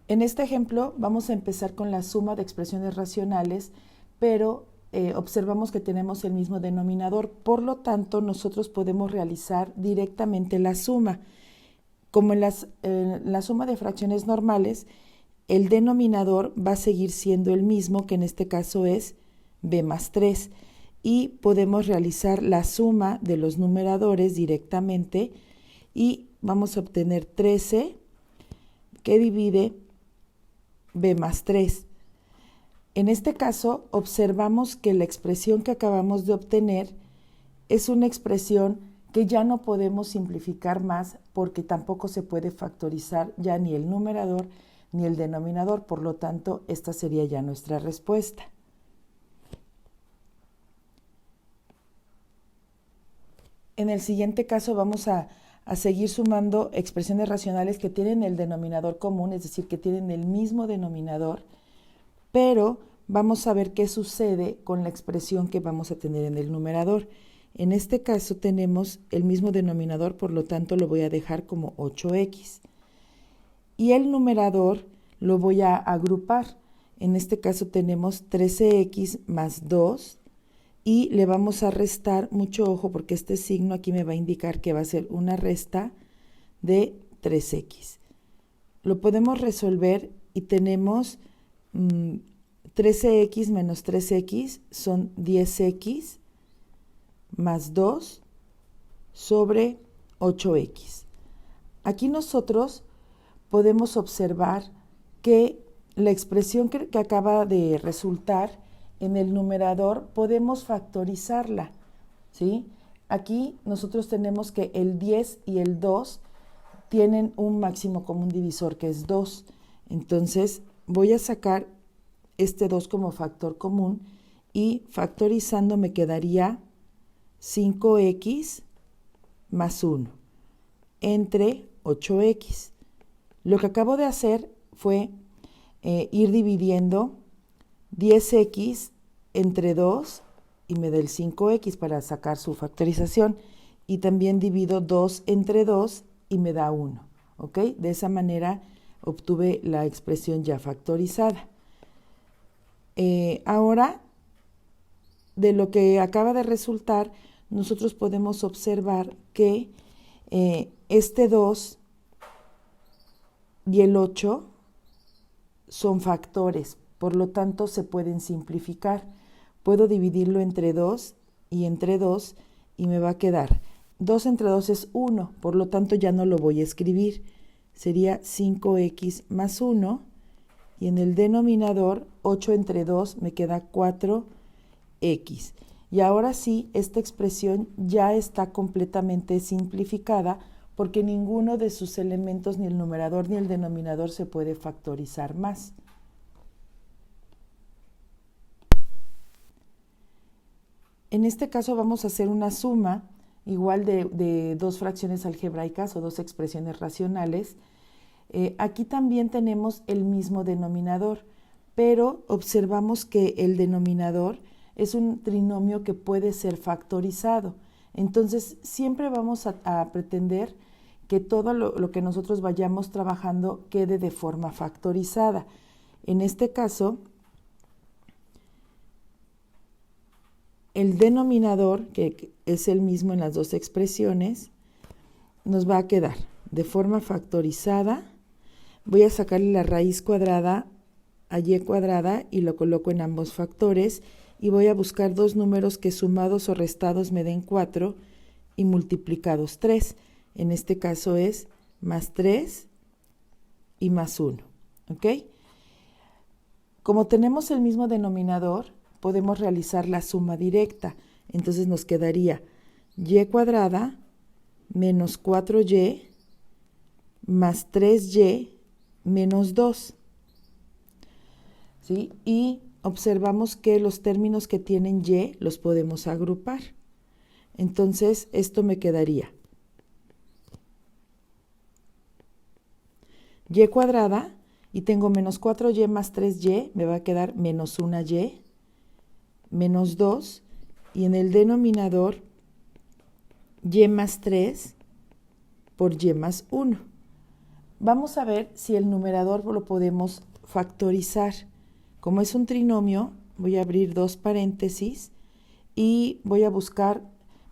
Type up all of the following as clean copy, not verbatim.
En este ejemplo vamos a empezar con la suma de expresiones racionales, pero observamos que tenemos el mismo denominador, por lo tanto nosotros podemos realizar directamente la suma. Como en la suma de fracciones normales, el denominador va a seguir siendo el mismo, que en este caso es b más 3, y podemos realizar la suma de los numeradores directamente y vamos a obtener 13 que divide b más 3. En este caso, observamos que la expresión que acabamos de obtener es una expresión que ya no podemos simplificar más porque tampoco se puede factorizar ya ni el numerador ni el denominador, por lo tanto, esta sería ya nuestra respuesta. En el siguiente caso vamos a seguir sumando expresiones racionales que tienen el denominador común, es decir, que tienen el mismo denominador, pero vamos a ver qué sucede con la expresión que vamos a tener en el numerador. En este caso tenemos el mismo denominador, por lo tanto lo voy a dejar como 8x. Y el numerador lo voy a agrupar. En este caso tenemos 13x más 2 y le vamos a restar, mucho ojo porque este signo aquí me va a indicar que va a ser una resta de 3x. Lo podemos resolver y tenemos 13x menos 3x son 10x más 2 sobre 8x. Aquí nosotros podemos observar que la expresión que acaba de resultar en el numerador podemos factorizarla, ¿sí? Aquí nosotros tenemos que el 10 y el 2 tienen un máximo común divisor que es 2. Entonces voy a sacar este 2 como factor común y factorizando me quedaría 5x más 1 entre 8x. Lo que acabo de hacer fue ir dividiendo 10x entre 2 y me da el 5x para sacar su factorización. Y también divido 2 entre 2 y me da 1. ¿Ok? De esa manera obtuve la expresión ya factorizada. Ahora, de lo que acaba de resultar, nosotros podemos observar que este 2 y el 8 son factores, por lo tanto se pueden simplificar. Puedo dividirlo entre 2 y entre 2 y me va a quedar 2 entre 2 es 1, por lo tanto ya no lo voy a escribir. Sería 5x más 1 y en el denominador 8 entre 2 me queda 4x. Y ahora sí, esta expresión ya está completamente simplificada porque ninguno de sus elementos, ni el numerador ni el denominador, se puede factorizar más. En este caso vamos a hacer una suma igual de dos fracciones algebraicas o dos expresiones racionales. Aquí también tenemos el mismo denominador, pero observamos que el denominador es un trinomio que puede ser factorizado. Entonces, siempre vamos a pretender que todo lo que nosotros vayamos trabajando quede de forma factorizada. En este caso, el denominador, que es el mismo en las dos expresiones, nos va a quedar de forma factorizada. Voy a sacarle la raíz cuadrada a y cuadrada y lo coloco en ambos factores y voy a buscar dos números que sumados o restados me den 4 y multiplicados 3. En este caso es más 3 y más 1. ¿Ok? Como tenemos el mismo denominador, podemos realizar la suma directa. Entonces nos quedaría y cuadrada menos 4y más 3y menos 2. ¿Sí? Y observamos que los términos que tienen y los podemos agrupar. Entonces esto me quedaría y cuadrada y tengo menos 4y más 3y, me va a quedar menos 1y menos 2 y en el denominador y más 3 por y más 1. Vamos a ver si el numerador lo podemos factorizar. Como es un trinomio, voy a abrir dos paréntesis y voy a buscar,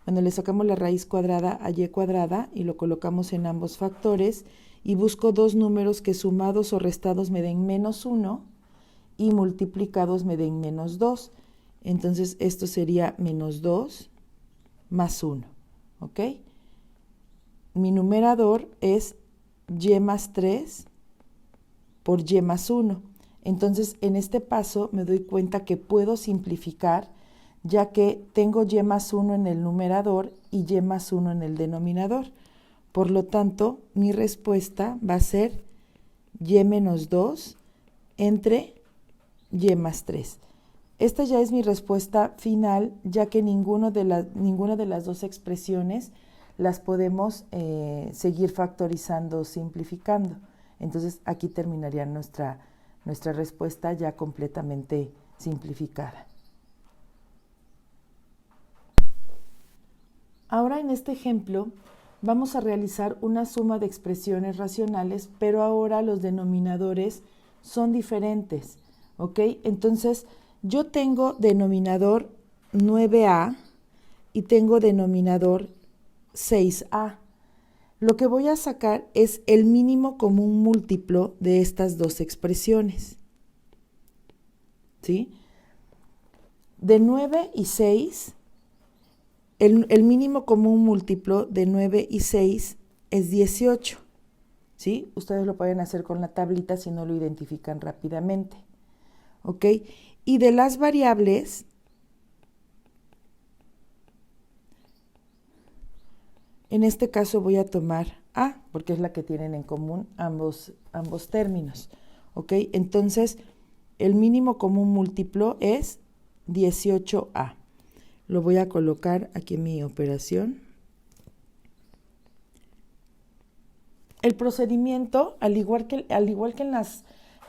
bueno, le sacamos la raíz cuadrada a y cuadrada y lo colocamos en ambos factores y busco dos números que sumados o restados me den -1 y multiplicados me den -2. Entonces esto sería -2 más 1, ¿ok? Mi numerador es y más 3 por y más 1. Entonces, en este paso me doy cuenta que puedo simplificar, ya que tengo y más 1 en el numerador y y más 1 en el denominador. Por lo tanto, mi respuesta va a ser y menos 2 entre y más 3. Esta ya es mi respuesta final, ya que ninguna de las dos expresiones las podemos seguir factorizando o simplificando. Entonces aquí terminaría nuestra respuesta ya completamente simplificada. Ahora en este ejemplo vamos a realizar una suma de expresiones racionales, pero ahora los denominadores son diferentes, ¿ok? Entonces yo tengo denominador 9a y tengo denominador 6a. Lo que voy a sacar es el mínimo común múltiplo de estas dos expresiones, ¿sí? De 9 y 6, el mínimo común múltiplo de 9 y 6 es 18, ¿sí? Ustedes lo pueden hacer con la tablita si no lo identifican rápidamente, ¿ok? Y de las variables, en este caso voy a tomar a, porque es la que tienen en común ambos términos, ¿ok? Entonces, el mínimo común múltiplo es 18a. Lo voy a colocar aquí en mi operación. El procedimiento, al igual que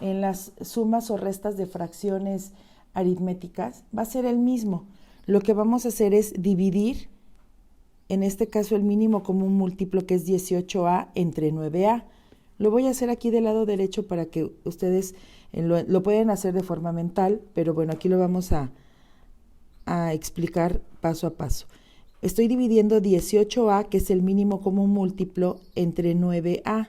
en las sumas o restas de fracciones aritméticas, va a ser el mismo. Lo que vamos a hacer es dividir, en este caso el mínimo común múltiplo, que es 18a, entre 9a. Lo voy a hacer aquí del lado derecho para que ustedes lo pueden hacer de forma mental, pero bueno, aquí lo vamos a explicar paso a paso. Estoy dividiendo 18a, que es el mínimo común múltiplo, entre 9a.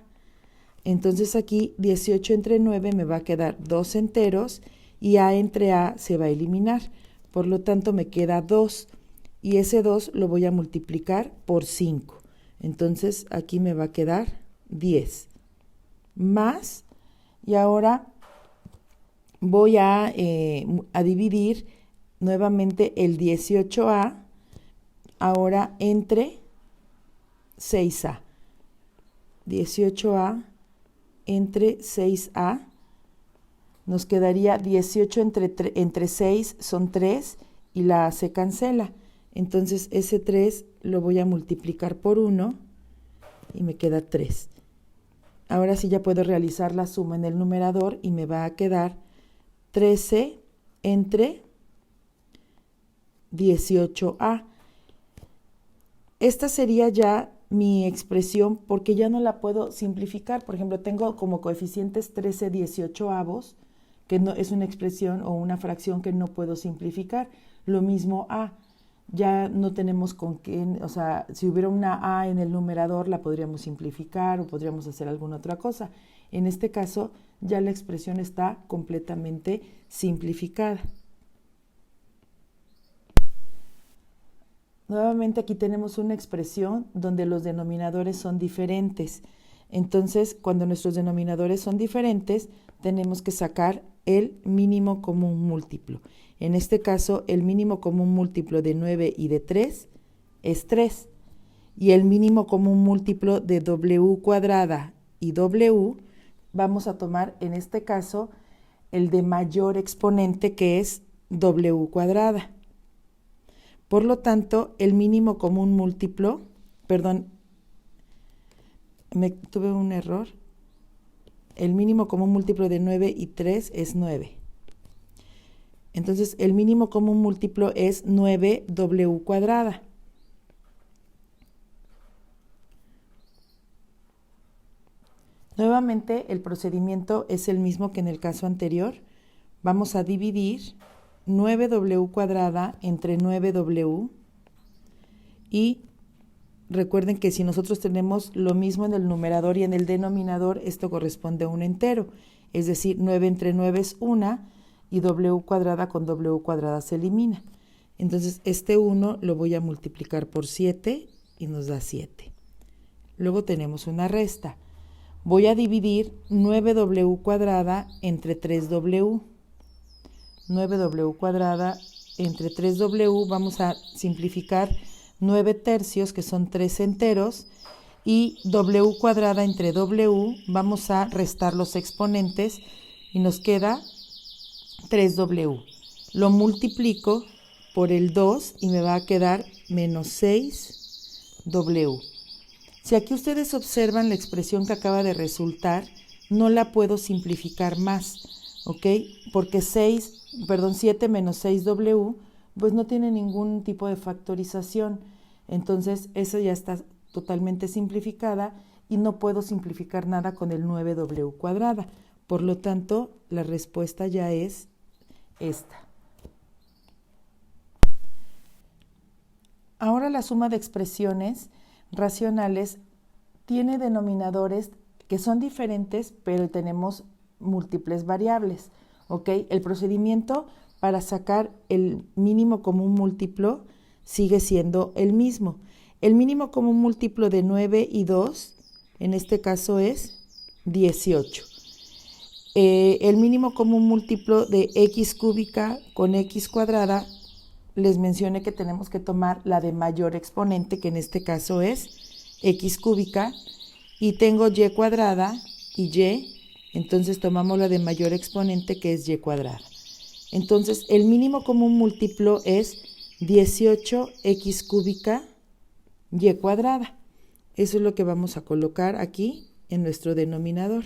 Entonces aquí 18 entre 9 me va a quedar 2 enteros y a entre a se va a eliminar. Por lo tanto me queda 2 y ese 2 lo voy a multiplicar por 5. Entonces aquí me va a quedar 10 más, y ahora voy a dividir nuevamente el 18a ahora entre 6a. 18a entre 6a, nos quedaría 18 entre 6 son 3 y la a se cancela. Entonces ese 3 lo voy a multiplicar por 1 y me queda 3. Ahora sí ya puedo realizar la suma en el numerador y me va a quedar 13 entre 18a. Esta sería ya mi expresión porque ya no la puedo simplificar. Por ejemplo, tengo como coeficientes 13 18avos, que no es una expresión o una fracción que no puedo simplificar. Lo mismo a, ya no tenemos con qué, o sea, si hubiera una a en el numerador la podríamos simplificar o podríamos hacer alguna otra cosa. En este caso ya la expresión está completamente simplificada. Nuevamente aquí tenemos una expresión donde los denominadores son diferentes. Entonces, cuando nuestros denominadores son diferentes, tenemos que sacar el mínimo común múltiplo. En este caso, el mínimo común múltiplo de 9 y de 3 es 3. Y el mínimo común múltiplo de w cuadrada y w, vamos a tomar en este caso el de mayor exponente, que es w cuadrada. Por lo tanto, el mínimo común múltiplo, tuve un error. El mínimo común múltiplo de 9 y 3 es 9. Entonces, el mínimo común múltiplo es 9w cuadrada. Nuevamente el procedimiento es el mismo que en el caso anterior. Vamos a dividir 9w cuadrada entre 9w y recuerden que si nosotros tenemos lo mismo en el numerador y en el denominador, esto corresponde a un entero, es decir, 9 entre 9 es 1 y w cuadrada con w cuadrada se elimina. Entonces este 1 lo voy a multiplicar por 7 y nos da 7. Luego tenemos una resta. Voy a dividir 9w cuadrada entre 3w. 9w cuadrada entre 3w, vamos a simplificar 9 tercios, que son 3 enteros, y w cuadrada entre w, vamos a restar los exponentes y nos queda 3w. Lo multiplico por el 2 y me va a quedar menos 6w. Si aquí ustedes observan la expresión que acaba de resultar, no la puedo simplificar más, ¿ok? Porque 7 menos 6w, pues no tiene ningún tipo de factorización. Entonces, esa ya está totalmente simplificada y no puedo simplificar nada con el 9w cuadrada. Por lo tanto, la respuesta ya es esta. Ahora la suma de expresiones racionales tiene denominadores que son diferentes, pero tenemos múltiples variables, ¿ok? El procedimiento para sacar el mínimo común múltiplo sigue siendo el mismo. El mínimo común múltiplo de 9 y 2, en este caso es 18. El mínimo común múltiplo de x cúbica con x cuadrada, les mencioné que tenemos que tomar la de mayor exponente, que en este caso es x cúbica, y tengo y cuadrada y y, entonces tomamos la de mayor exponente, que es y cuadrada. Entonces el mínimo común múltiplo es 18x cúbica y cuadrada. Eso es lo que vamos a colocar aquí en nuestro denominador.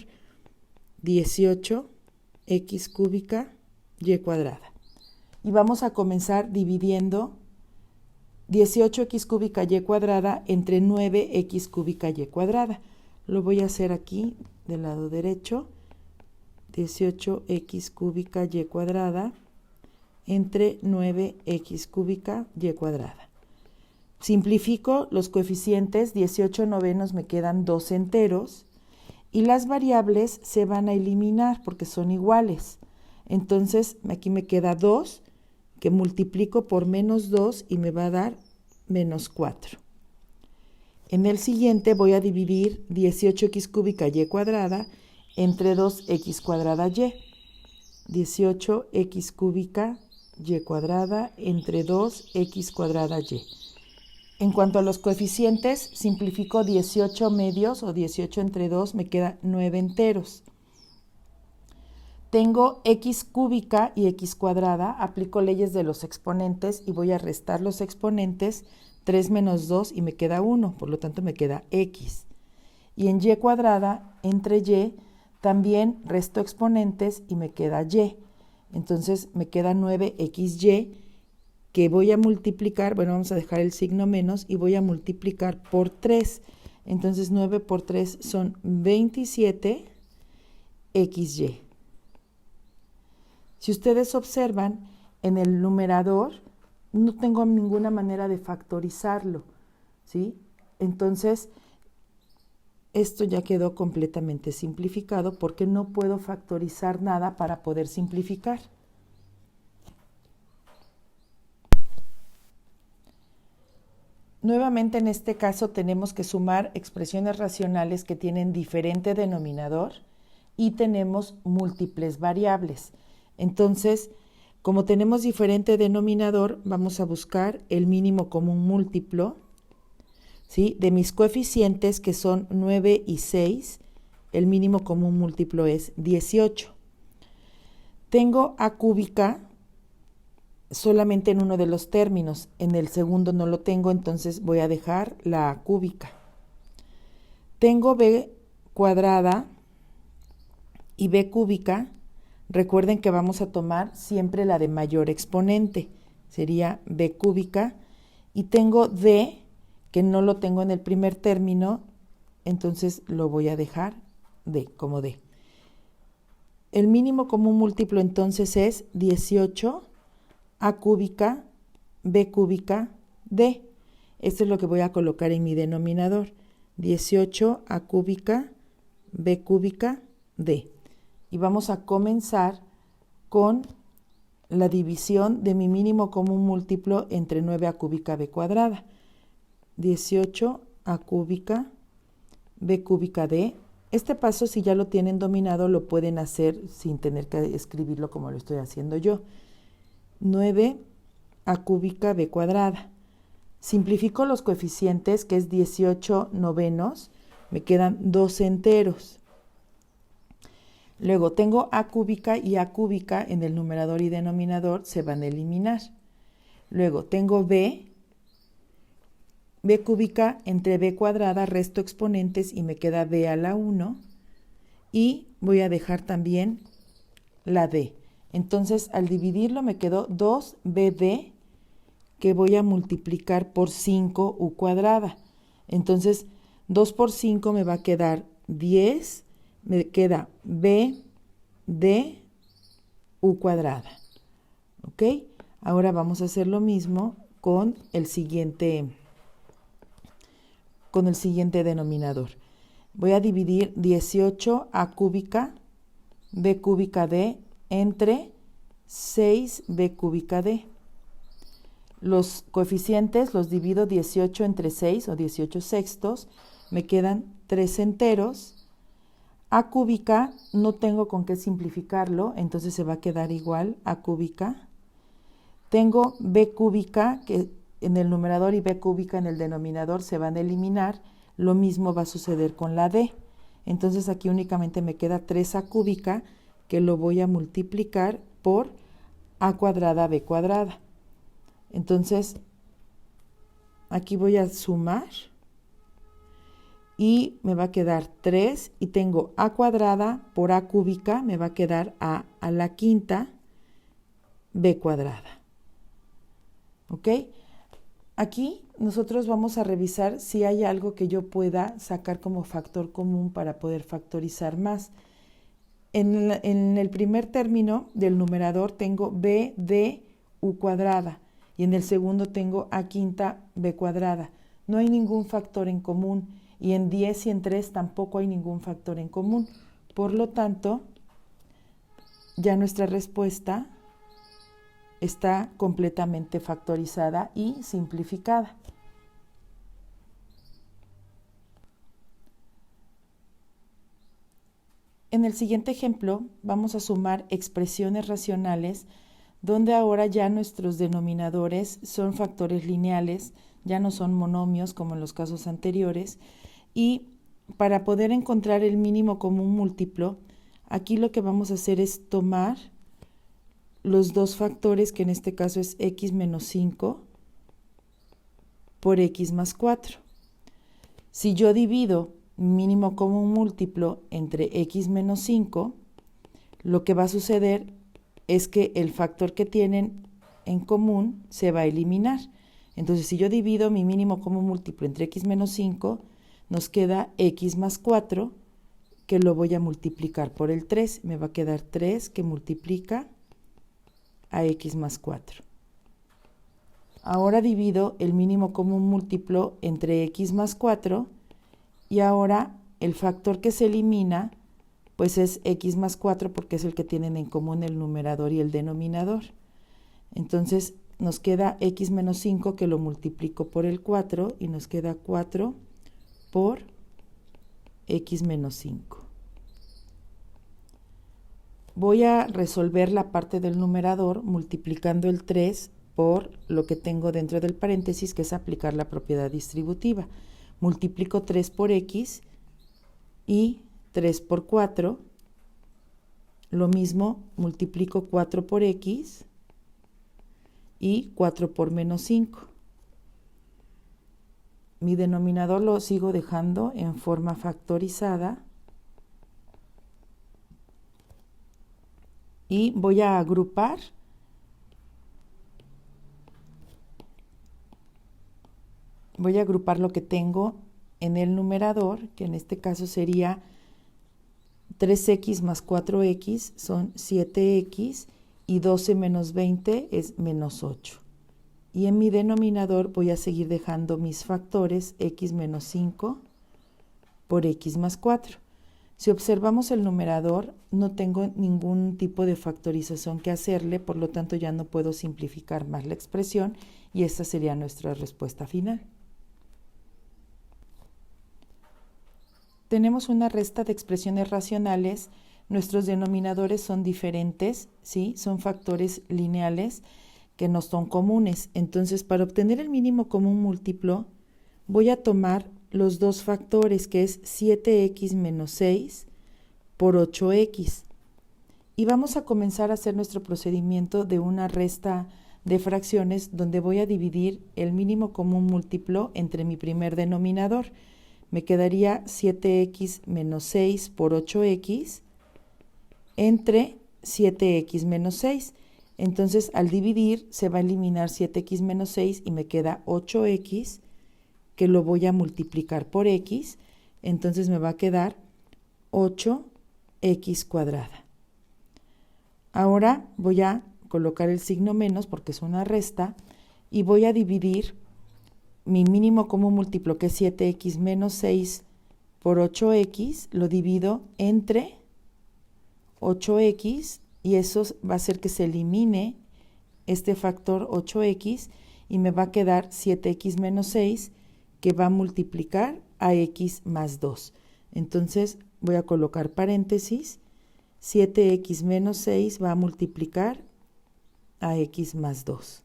18x cúbica y cuadrada. Y vamos a comenzar dividiendo 18x cúbica y cuadrada entre 9x cúbica y cuadrada. Lo voy a hacer aquí del lado derecho. 18x cúbica y cuadrada entre 9x cúbica y cuadrada. Simplifico los coeficientes, 18 novenos me quedan 2 enteros y las variables se van a eliminar porque son iguales. Entonces aquí me queda 2 que multiplico por menos 2 y me va a dar menos 4. En el siguiente voy a dividir 18x cúbica y cuadrada entre 2x cuadrada y. 18x cúbica y cuadrada entre 2x cuadrada y. En cuanto a los coeficientes, simplifico 18 medios o 18 entre 2, me queda 9 enteros. Tengo x cúbica y x cuadrada, aplico leyes de los exponentes y voy a restar los exponentes, 3 menos 2 y me queda 1, por lo tanto me queda x. Y en y cuadrada, entre y, también resto exponentes y me queda y. Entonces me queda 9xy que voy a multiplicar, bueno, vamos a dejar el signo menos y voy a multiplicar por 3. Entonces 9 por 3 son 27xy. Si ustedes observan, en el numerador no tengo ninguna manera de factorizarlo, ¿sí? Entonces, esto ya quedó completamente simplificado porque no puedo factorizar nada para poder simplificar. Nuevamente en este caso tenemos que sumar expresiones racionales que tienen diferente denominador y tenemos múltiples variables. Entonces, como tenemos diferente denominador, vamos a buscar el mínimo común múltiplo, ¿sí? De mis coeficientes, que son 9 y 6, el mínimo común múltiplo es 18. Tengo a cúbica solamente en uno de los términos, en el segundo no lo tengo, entonces voy a dejar la a cúbica. Tengo b cuadrada y b cúbica. Recuerden que vamos a tomar siempre la de mayor exponente, sería b cúbica, y tengo d, que no lo tengo en el primer término, entonces lo voy a dejar D, como D. El mínimo común múltiplo entonces es 18 A cúbica, B cúbica, D. Esto es lo que voy a colocar en mi denominador. 18 A cúbica, B cúbica, D. Y vamos a comenzar con la división de mi mínimo común múltiplo entre 9A cúbica, B cuadrada. 18 A cúbica, B cúbica, D. Este paso, si ya lo tienen dominado, lo pueden hacer sin tener que escribirlo como lo estoy haciendo yo. 9 A cúbica, B cuadrada. Simplifico los coeficientes, que es 18 novenos, me quedan 2 enteros. Luego tengo A cúbica y A cúbica en el numerador y denominador, se van a eliminar. Luego tengo B cúbica entre B cuadrada, resto exponentes y me queda B a la 1. Y voy a dejar también la D. Entonces, al dividirlo me quedó 2BD, que voy a multiplicar por 5U cuadrada. Entonces, 2 por 5 me va a quedar 10, me queda BD U cuadrada. ¿Ok? Ahora vamos a hacer lo mismo con el siguiente denominador. Voy a dividir 18 A cúbica, B cúbica D entre 6B cúbica D. Los coeficientes los divido 18 entre 6 o 18 sextos, me quedan 3 enteros. A cúbica no tengo con qué simplificarlo, entonces se va a quedar igual A cúbica. Tengo B cúbica, que en el numerador, y B cúbica en el denominador se van a eliminar. Lo mismo va a suceder con la D. Entonces aquí únicamente me queda 3A cúbica, que lo voy a multiplicar por A cuadrada, B cuadrada. Entonces, aquí voy a sumar y me va a quedar 3 y tengo A cuadrada por A cúbica, me va a quedar A a la quinta, B cuadrada. ¿Ok? Aquí nosotros vamos a revisar si hay algo que yo pueda sacar como factor común para poder factorizar más. En el primer término del numerador tengo B de U cuadrada y en el segundo tengo A quinta B cuadrada. No hay ningún factor en común y en 10 y en 3 tampoco hay ningún factor en común. Por lo tanto, ya nuestra respuesta está completamente factorizada y simplificada. En el siguiente ejemplo vamos a sumar expresiones racionales donde ahora ya nuestros denominadores son factores lineales, ya no son monomios como en los casos anteriores, y para poder encontrar el mínimo común múltiplo, aquí lo que vamos a hacer es tomar los dos factores, que en este caso es x menos 5 por x más 4. Si yo divido mínimo común múltiplo entre x menos 5, lo que va a suceder es que el factor que tienen en común se va a eliminar. Entonces, si yo divido mi mínimo común múltiplo entre x menos 5, nos queda x más 4, que lo voy a multiplicar por el 3. Me va a quedar 3 que multiplica a x más 4. Ahora divido el mínimo común múltiplo entre x más 4 y ahora el factor que se elimina pues es x más 4 porque es el que tienen en común el numerador y el denominador. Entonces nos queda x menos 5 que lo multiplico por el 4 y nos queda 4 por x menos 5. Voy a resolver la parte del numerador multiplicando el 3 por lo que tengo dentro del paréntesis, que es aplicar la propiedad distributiva. Multiplico 3 por x y 3 por 4. Lo mismo, multiplico 4 por x y 4 por menos 5. Mi denominador lo sigo dejando en forma factorizada. Y voy a agrupar lo que tengo en el numerador, que en este caso sería 3x más 4x son 7x y 12 menos 20 es menos 8. Y en mi denominador voy a seguir dejando mis factores x menos 5 por x más 4. Si observamos el numerador, no tengo ningún tipo de factorización que hacerle, por lo tanto ya no puedo simplificar más la expresión y esta sería nuestra respuesta final. Tenemos una resta de expresiones racionales. Nuestros denominadores son diferentes, ¿sí? Son factores lineales que no son comunes. Entonces, para obtener el mínimo común múltiplo, voy a tomar los dos factores, que es 7x menos 6 por 8x. Y vamos a comenzar a hacer nuestro procedimiento de una resta de fracciones donde voy a dividir el mínimo común múltiplo entre mi primer denominador. Me quedaría 7x menos 6 por 8x entre 7x menos 6. Entonces, al dividir, se va a eliminar 7x menos 6 y me queda 8x, que lo voy a multiplicar por x. Entonces, me va a quedar 8x cuadrada. Ahora voy a colocar el signo menos porque es una resta y voy a dividir mi mínimo común múltiplo, que es 7x menos 6 por 8x, lo divido entre 8x y eso va a hacer que se elimine este factor 8x y me va a quedar 7x menos 6, que va a multiplicar a x más 2. Entonces voy a colocar paréntesis, 7x menos 6 va a multiplicar a x más 2.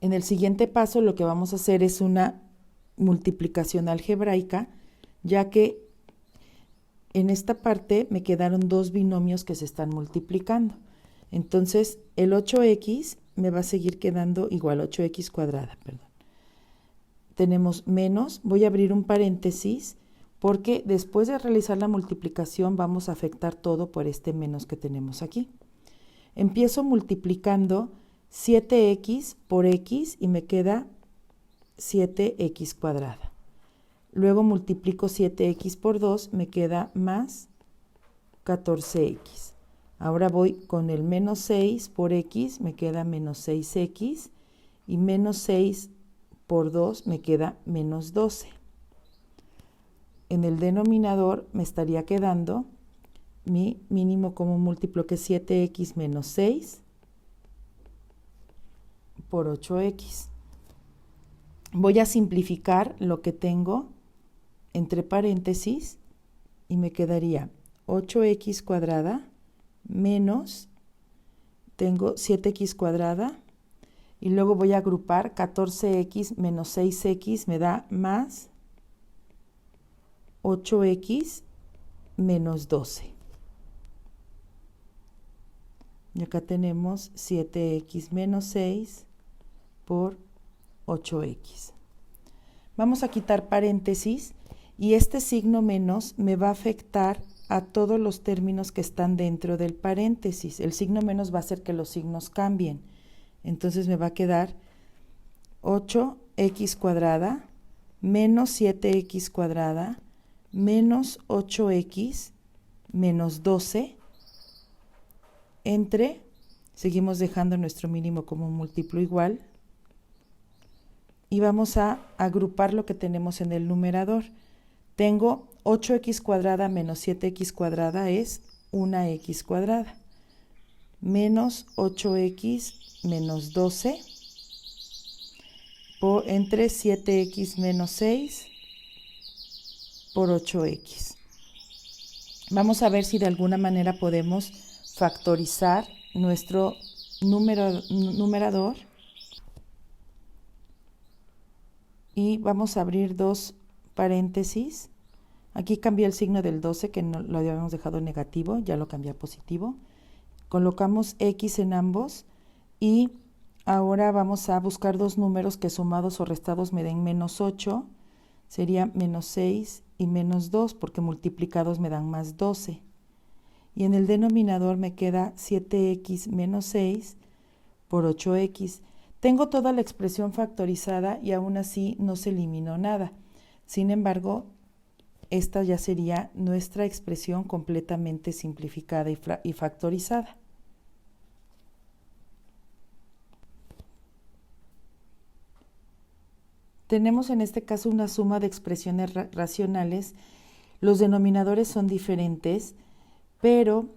En el siguiente paso lo que vamos a hacer es una multiplicación algebraica, ya que en esta parte me quedaron dos binomios que se están multiplicando. Entonces el 8x me va a seguir quedando igual, 8x cuadrada, perdón. Tenemos menos, voy a abrir un paréntesis, porque después de realizar la multiplicación vamos a afectar todo por este menos que tenemos aquí. Empiezo multiplicando 7x por x y me queda 7x cuadrada. Luego multiplico 7x por 2, me queda más 14x. Ahora voy con el menos 6 por x, me queda menos 6x, y menos 6 por 2 me queda menos 12. En el denominador me estaría quedando mi mínimo común múltiplo, que es 7x menos 6 por 8x. Voy a simplificar lo que tengo entre paréntesis y me quedaría 8x cuadrada menos, tengo 7x cuadrada, y luego voy a agrupar 14x menos 6x me da más 8x menos 12. Y acá tenemos 7x menos 6 por 8x. Vamos a quitar paréntesis y este signo menos me va a afectar a todos los términos que están dentro del paréntesis. El signo menos va a hacer que los signos cambien. Entonces me va a quedar 8x cuadrada menos 7x cuadrada menos 8x menos 12 entre, seguimos dejando nuestro mínimo común múltiplo igual, y vamos a agrupar lo que tenemos en el numerador. Tengo 8x cuadrada menos 7x cuadrada es una x cuadrada, menos 8x menos 12 entre 7x menos 6 por 8x. Vamos a ver si de alguna manera podemos factorizar nuestro numerador, y vamos a abrir dos paréntesis. Aquí cambié el signo del 12, que no lo habíamos dejado negativo, ya lo cambié a positivo. Colocamos x en ambos y ahora vamos a buscar dos números que sumados o restados me den menos 8. Sería menos 6 y menos 2, porque multiplicados me dan más 12. Y en el denominador me queda 7x menos 6 por 8x. Tengo toda la expresión factorizada y aún así no se eliminó nada. Sin embargo, esta ya sería nuestra expresión completamente simplificada y factorizada. Tenemos en este caso una suma de expresiones racionales. Los denominadores son diferentes, pero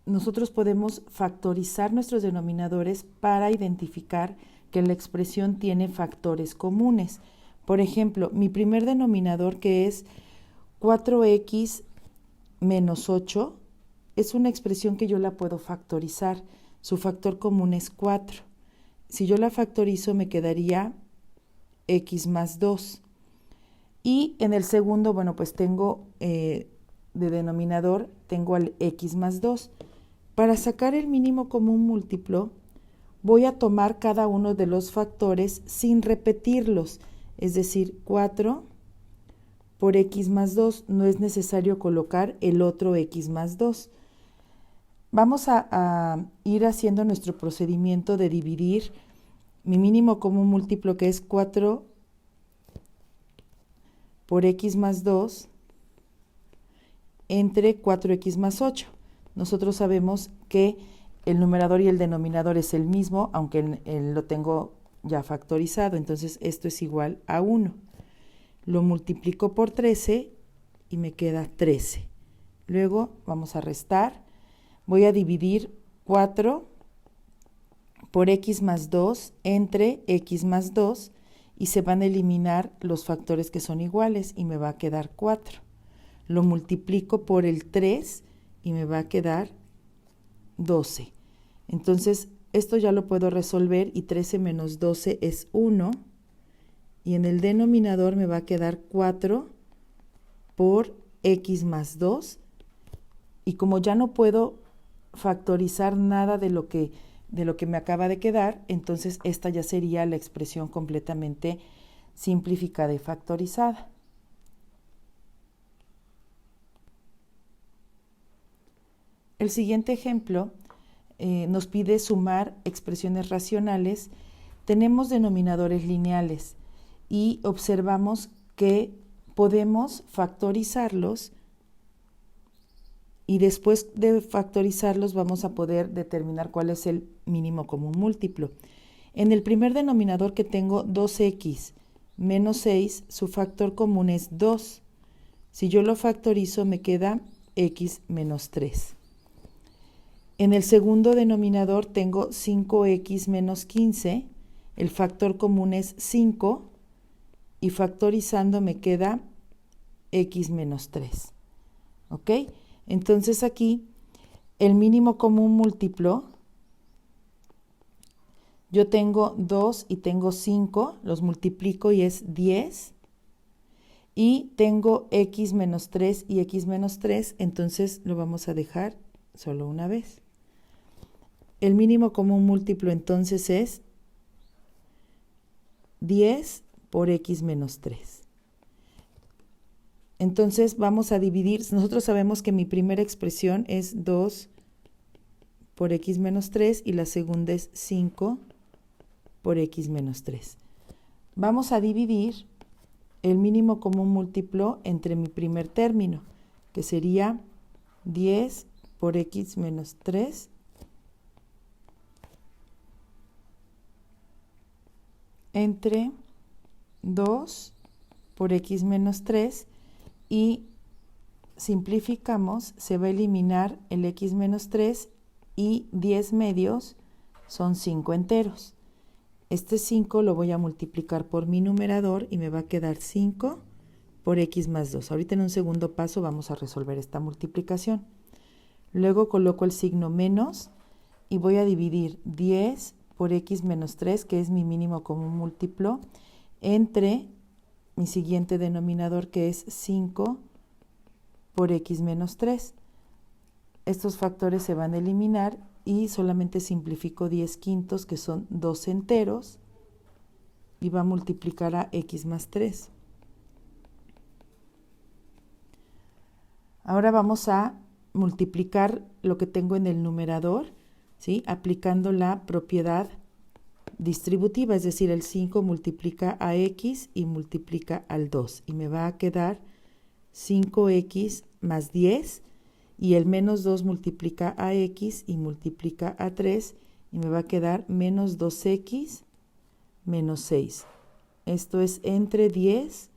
nosotros podemos factorizar nuestros denominadores para identificar que la expresión tiene factores comunes. Por ejemplo, mi primer denominador, que es 4x menos 8, es una expresión que yo la puedo factorizar. Su factor común es 4. Si yo la factorizo, me quedaría x más 2. Y en el segundo, bueno, pues tengo de denominador, tengo al x más 2. Para sacar el mínimo común múltiplo, voy a tomar cada uno de los factores sin repetirlos. Es decir, 4 por x más 2. No es necesario colocar el otro x más 2. Vamos a ir haciendo nuestro procedimiento de dividir mi mínimo común múltiplo, que es 4 por x más 2 entre 4x más 8. Nosotros sabemos que el numerador y el denominador es el mismo, aunque lo tengo ya factorizado. Entonces esto es igual a 1. Lo multiplico por 13 y me queda 13. Luego vamos a restar. Voy a dividir 4 por x más 2 entre x más 2 y se van a eliminar los factores que son iguales y me va a quedar 4. Lo multiplico por el 3 y me va a quedar 12. Entonces, esto ya lo puedo resolver y 13 menos 12 es 1. Y en el denominador me va a quedar 4 por x más 2. Y como ya no puedo factorizar nada de lo que me acaba de quedar, entonces esta ya sería la expresión completamente simplificada y factorizada. El siguiente ejemplo nos pide sumar expresiones racionales. Tenemos denominadores lineales y observamos que podemos factorizarlos y después de factorizarlos vamos a poder determinar cuál es el mínimo común múltiplo. En el primer denominador, que tengo 2x menos 6, su factor común es 2. Si yo lo factorizo, me queda x menos 3. En el segundo denominador tengo 5x menos 15, el factor común es 5 y factorizando me queda x menos 3. ¿Ok? Entonces aquí el mínimo común múltiplo, yo tengo 2 y tengo 5, los multiplico y es 10. Y tengo x menos 3 y x menos 3, entonces lo vamos a dejar solo una vez. El mínimo común múltiplo entonces es 10 por x menos 3. Entonces vamos a dividir. Nosotros sabemos que mi primera expresión es 2 por x menos 3 y la segunda es 5 por x menos 3. Vamos a dividir el mínimo común múltiplo entre mi primer término, que sería 10 por x menos 3 entre 2 por x menos 3, y simplificamos, se va a eliminar el x menos 3 y 10 medios son 5 enteros. Este 5 lo voy a multiplicar por mi numerador y me va a quedar 5 por x más 2. Ahorita en un segundo paso vamos a resolver esta multiplicación. Luego coloco el signo menos y voy a dividir 10 por x menos 3, que es mi mínimo común múltiplo, entre mi siguiente denominador, que es 5 por x menos 3. Estos factores se van a eliminar y solamente simplifico 10 quintos, que son 2 enteros, y va a multiplicar a x más 3. Ahora vamos a multiplicar lo que tengo en el numerador, ¿sí? Aplicando la propiedad distributiva, es decir, el 5 multiplica a x y multiplica al 2. Y me va a quedar 5x más 10, y el menos 2 multiplica a x y multiplica a 3, y me va a quedar menos 2x menos 6. Esto es entre 10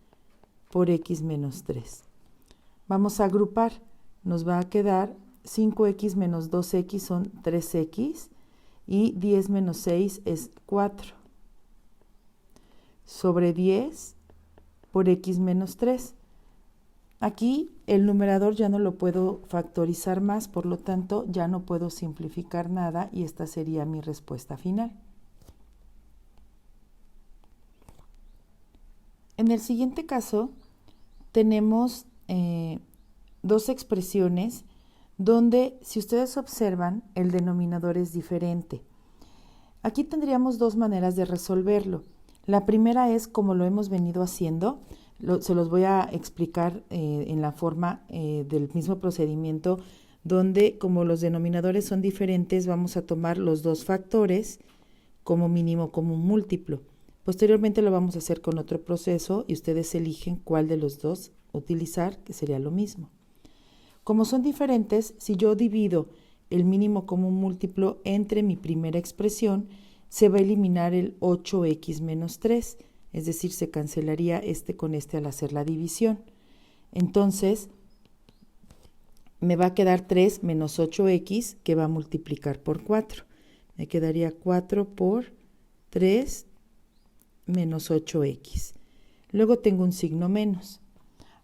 por x menos 3. Vamos a agrupar. Nos va a quedar 5x menos 2x son 3x, y 10 menos 6 es 4. Sobre 10 por x menos 3. Aquí el numerador ya no lo puedo factorizar más, por lo tanto ya no puedo simplificar nada y esta sería mi respuesta final. En el siguiente caso tenemos dos expresiones donde, si ustedes observan, el denominador es diferente. Aquí tendríamos dos maneras de resolverlo. La primera es como lo hemos venido haciendo. Se los voy a explicar en la forma del mismo procedimiento, donde como los denominadores son diferentes, vamos a tomar los dos factores como mínimo común múltiplo. Posteriormente lo vamos a hacer con otro proceso y ustedes eligen cuál de los dos utilizar, que sería lo mismo. Como son diferentes, si yo divido el mínimo común múltiplo entre mi primera expresión, se va a eliminar el 8x menos 3, es decir, se cancelaría este con este al hacer la división. Entonces, me va a quedar 3 menos 8x, que va a multiplicar por 4. Me quedaría 4 por 3 menos 8x. Luego tengo un signo menos.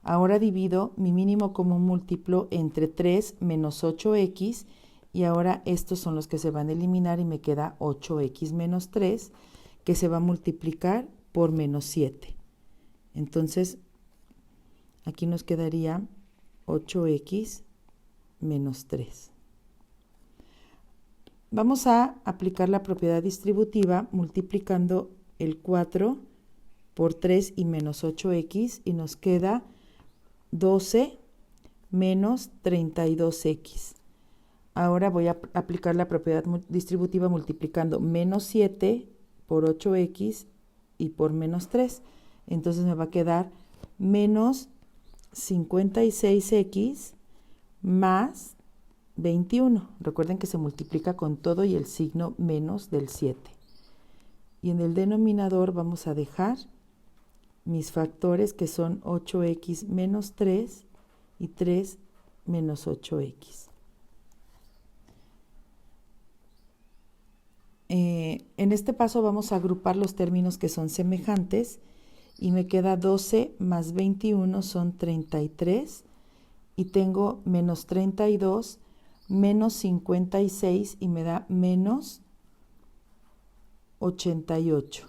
Ahora divido mi mínimo común múltiplo entre 3 menos 8x, y ahora estos son los que se van a eliminar y me queda 8x menos 3, que se va a multiplicar por menos 7. Entonces, aquí nos quedaría 8x menos 3. Vamos a aplicar la propiedad distributiva multiplicando el 4 por 3 y menos 8x, y nos queda 12 menos 32x. Ahora voy a aplicar la propiedad distributiva multiplicando menos 7 por 8x y por menos 3. Entonces me va a quedar menos 56x más 21. Recuerden que se multiplica con todo y el signo menos del 7. Y en el denominador vamos a dejar mis factores, que son 8x menos 3 y 3 menos 8x. En este paso vamos a agrupar los términos que son semejantes, y me queda 12 más 21 son 33, y tengo menos 32 menos 56 y me da menos 88x.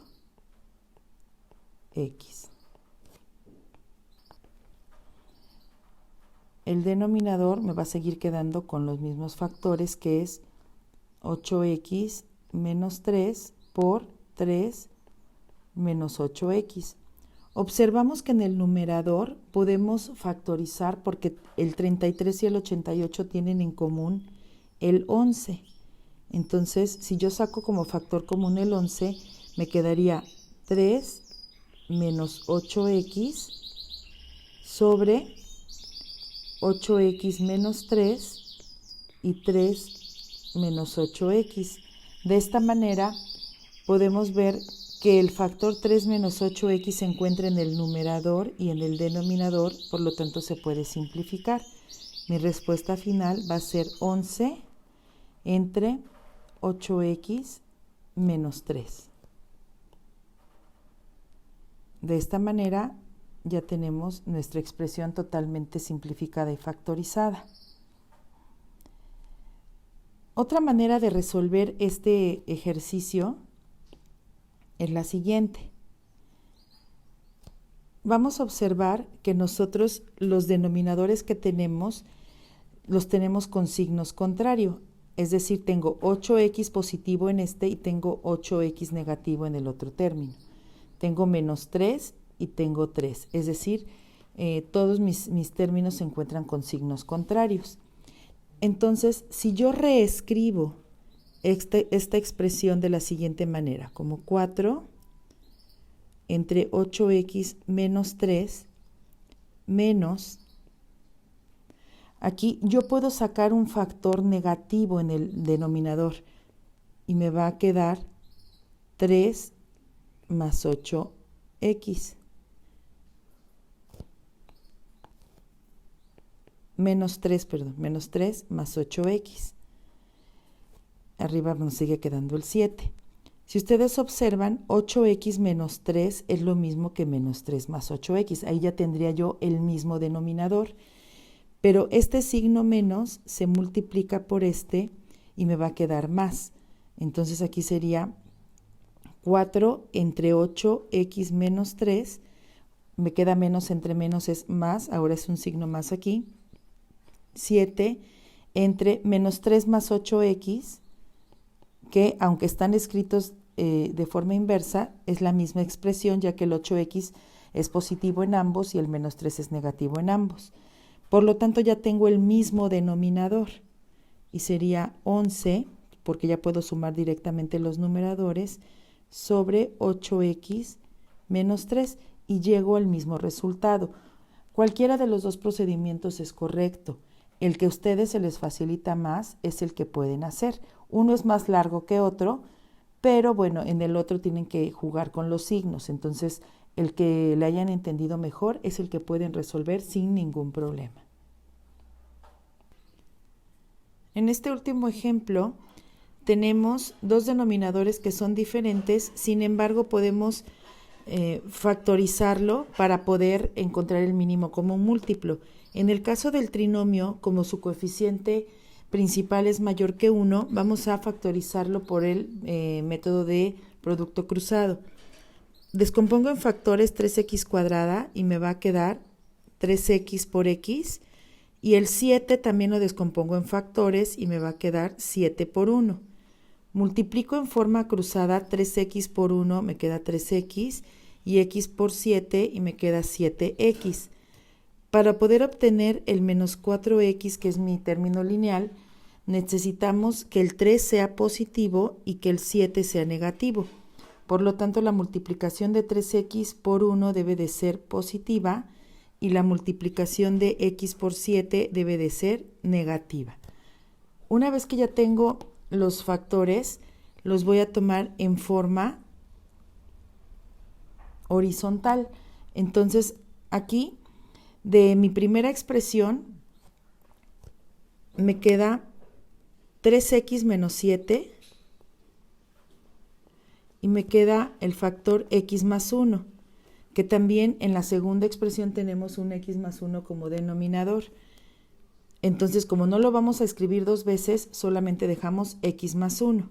El denominador me va a seguir quedando con los mismos factores, que es 8x menos 3 por 3 menos 8x. Observamos que en el numerador podemos factorizar porque el 33 y el 88 tienen en común el 11. Entonces, si yo saco como factor común el 11, me quedaría 3 menos 8x sobre 8x menos 3 y 3 menos 8x. De esta manera podemos ver que el factor 3 menos 8x se encuentra en el numerador y en el denominador, por lo tanto se puede simplificar. Mi respuesta final va a ser 11 entre 8x menos 3. De esta manera ya tenemos nuestra expresión totalmente simplificada y factorizada. Otra manera de resolver este ejercicio es la siguiente. Vamos a observar que nosotros los denominadores que tenemos los tenemos con signos contrarios. Es decir, tengo 8x positivo en este y tengo 8x negativo en el otro término. Tengo menos 3 y tengo 3. Es decir, todos mis términos se encuentran con signos contrarios. Entonces, si yo reescribo esta expresión de la siguiente manera, como 4 entre 8x menos 3 menos, aquí yo puedo sacar un factor negativo en el denominador y me va a quedar 3 más 8x. Menos 3 más 8x. Arriba nos sigue quedando el 7. Si ustedes observan, 8x menos 3 es lo mismo que menos 3 más 8x. Ahí ya tendría yo el mismo denominador. Pero este signo menos se multiplica por este y me va a quedar más. Entonces aquí sería 4 entre 8x menos 3. Me queda menos entre menos es más. Ahora es un signo más aquí. 7 entre menos 3 más 8x, que aunque están escritos de forma inversa, es la misma expresión, ya que el 8x es positivo en ambos y el menos 3 es negativo en ambos. Por lo tanto, ya tengo el mismo denominador y sería 11, porque ya puedo sumar directamente los numeradores, sobre 8x menos 3 y llego al mismo resultado. Cualquiera de los dos procedimientos es correcto. El que a ustedes se les facilita más es el que pueden hacer. Uno es más largo que otro, pero bueno, en el otro tienen que jugar con los signos. Entonces, el que le hayan entendido mejor es el que pueden resolver sin ningún problema. En este último ejemplo, tenemos dos denominadores que son diferentes, sin embargo, podemos factorizarlo para poder encontrar el mínimo común múltiplo. En el caso del trinomio, como su coeficiente principal es mayor que 1, vamos a factorizarlo por el método de producto cruzado. Descompongo en factores 3x cuadrada y me va a quedar 3x por x, y el 7 también lo descompongo en factores y me va a quedar 7 por 1. Multiplico en forma cruzada 3x por 1, me queda 3x, y x por 7 y me queda 7x. Para poder obtener el menos 4x, que es mi término lineal, necesitamos que el 3 sea positivo y que el 7 sea negativo. Por lo tanto, la multiplicación de 3x por 1 debe de ser positiva y la multiplicación de x por 7 debe de ser negativa. Una vez que ya tengo los factores, los voy a tomar en forma horizontal. Entonces, aquí, de mi primera expresión, me queda 3x menos 7 y me queda el factor x más 1, que también en la segunda expresión tenemos un x más 1 como denominador. Entonces, como no lo vamos a escribir dos veces, solamente dejamos x más 1.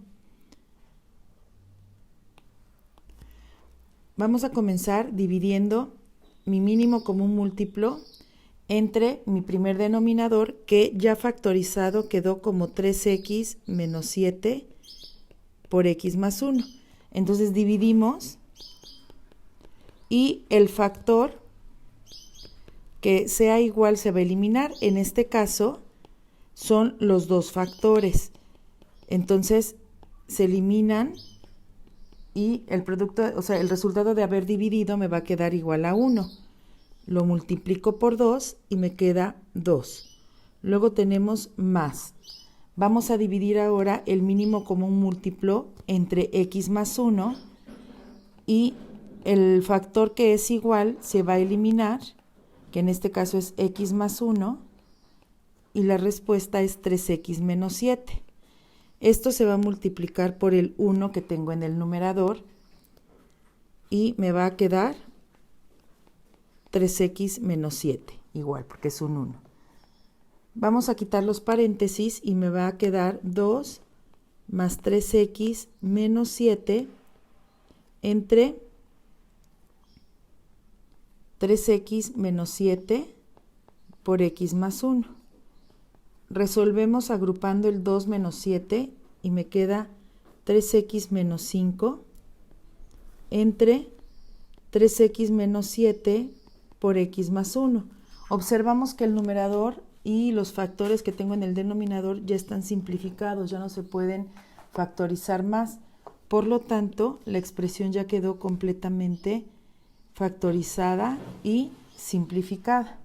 Vamos a comenzar dividiendo mi mínimo común múltiplo entre mi primer denominador, que ya factorizado quedó como 3x menos 7 por x más 1. Entonces dividimos y el factor que sea igual se va a eliminar. En este caso son los dos factores. Entonces se eliminan y el producto, o sea, el resultado de haber dividido me va a quedar igual a 1. Lo multiplico por 2 y me queda 2. Luego tenemos más. Vamos a dividir ahora el mínimo común múltiplo entre x más 1 y el factor que es igual se va a eliminar, que en este caso es x más 1, y la respuesta es 3x menos 7. Esto se va a multiplicar por el 1 que tengo en el numerador y me va a quedar 3x menos 7, igual, porque es un 1. Vamos a quitar los paréntesis y me va a quedar 2 más 3x menos 7 entre 3x menos 7 por x más 1. Resolvemos agrupando el 2 menos 7 y me queda 3x menos 5 entre 3x menos 7 por x más 1. Observamos que el numerador y los factores que tengo en el denominador ya están simplificados, ya no se pueden factorizar más. Por lo tanto, la expresión ya quedó completamente factorizada y simplificada.